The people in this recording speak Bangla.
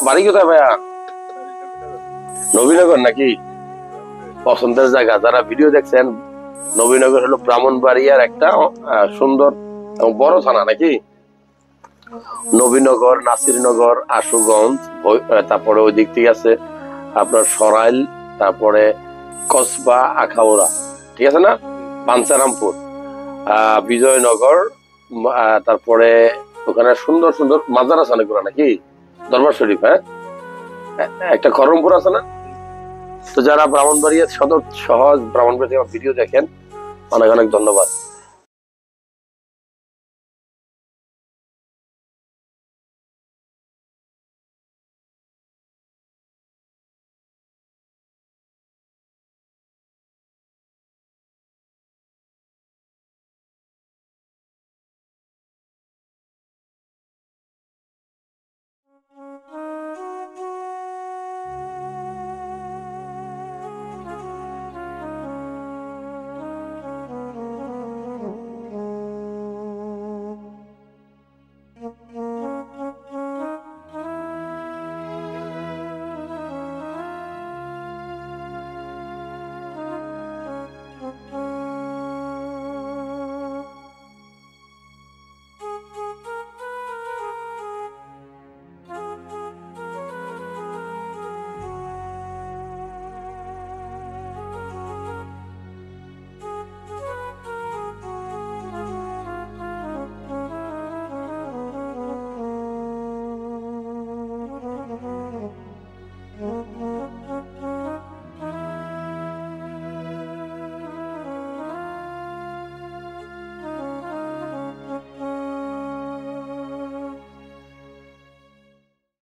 বাড়ি কোথায় ভাইয়া? নবীনগর নাকি? পছন্দের জায়গা। যারা ভিডিও দেখছেন, নবীনগর হলো ব্রাহ্মণবাড়িয়ার একটা সুন্দর এবং বড় থানা নাকি? নবীনগর, নাসিরনগর, আশুগঞ্জ, তারপরে ওই দিক থেকে আছে আপনার সরাইল, তারপরে কসবা, আখাউড়া, ঠিক আছে না? পাঞ্চারামপুর, বিজয়নগর, তারপরে ওখানে সুন্দর সুন্দর মাজার আছে অনেকগুলো নাকি? দরবার শরীফ, হ্যাঁ, একটা খরমপুর আছে না? তো যারা ব্রাহ্মণবাড়িয়া সদর সহজ ব্রাহ্মণবাড়িয়া ভিডিও দেখেন, অনেক অনেক ধন্যবাদ।